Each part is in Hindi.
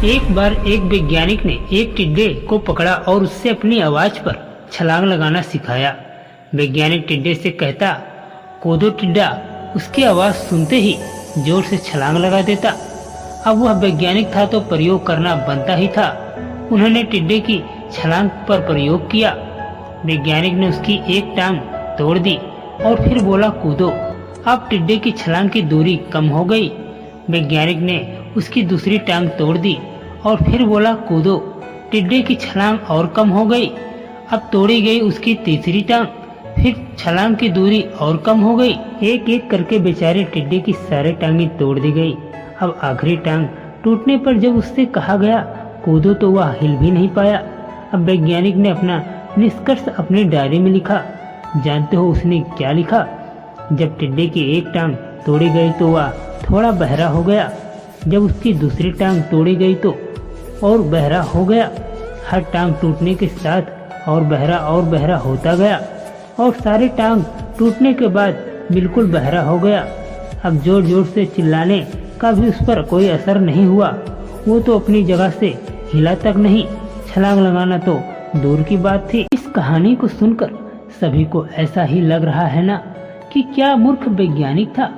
एक बार एक वैज्ञानिक ने एक टिड्डे को पकड़ा और उससे अपनी आवाज पर छलांग लगाना सिखाया। वैज्ञानिक टिड्डे से कहता, कूदो टिड्डा। उसकी आवाज सुनते ही जोर से छलांग लगा देता। अब वह वैज्ञानिक था तो प्रयोग करना बनता ही था। उन्होंने टिड्डे की छलांग पर प्रयोग किया। वैज्ञानिक ने उसकी एक टांग तोड़ दी और फिर बोला, कूदो। अब टिड्डे की छलांग की दूरी कम हो गई। वैज्ञानिक ने उसकी दूसरी टांग तोड़ दी और फिर बोला, कूदो। टिड्डे की छलांग और कम हो गई। अब तोड़ी गई उसकी तीसरी टांग, फिर छलांग की दूरी और कम हो गई। एक एक करके बेचारे टिड्डे की सारी टांगें तोड़ दी गई। अब आखिरी टांग टूटने पर जब उससे कहा गया कूदो तो वह हिल भी नहीं पाया। अब वैज्ञानिक ने अपना निष्कर्ष अपनी डायरी में लिखा। जानते हो उसने क्या लिखा? जब टिड्डे की एक टांग तोड़ी गई तो वह थोड़ा बहरा हो गया। जब उसकी दूसरी टांग तोड़ी गई तो और बहरा हो गया। हर टांग टूटने के साथ और बहरा होता गया और सारी टांग टूटने के बाद बिल्कुल बहरा हो गया। अब जोर जोर से चिल्लाने का भी उस पर कोई असर नहीं हुआ। वो तो अपनी जगह से हिला तक नहीं। छलांग लगाना तो दूर की बात थी। इस कहानी को सुनकर सभी को ऐसा ही लग रहा है ना कि क्या मूर्ख वैज्ञानिक था।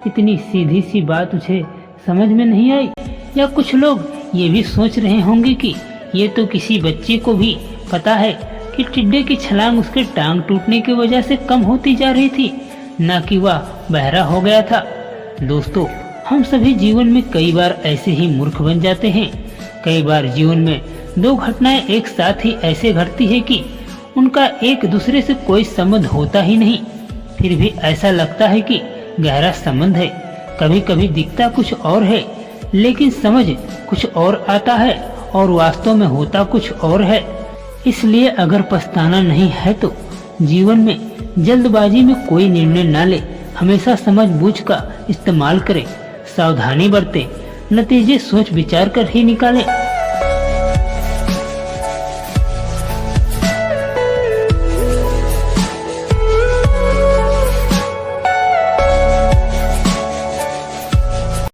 इतनी सीधी सी बात उसे समझ में नहीं आई। या कुछ लोग ये भी सोच रहे होंगे कि ये तो किसी बच्चे को भी पता है कि टिड्डे की छलांग उसके टांग टूटने की वजह से कम होती जा रही थी, न कि वह बहरा हो गया था। दोस्तों, हम सभी जीवन में कई बार ऐसे ही मूर्ख बन जाते हैं। कई बार जीवन में दो घटनाएं एक साथ ही ऐसे घटती है कि उनका एक दूसरे से कोई संबंध होता ही नहीं, फिर भी ऐसा लगता है कि गहरा संबंध है। कभी कभी दिखता कुछ और है लेकिन समझ कुछ और आता है और वास्तव में होता कुछ और है। इसलिए अगर पछताना नहीं है तो जीवन में जल्दबाजी में कोई निर्णय न ले। हमेशा समझ बूझ का इस्तेमाल करें, सावधानी बरतें, नतीजे सोच विचार कर ही निकालें।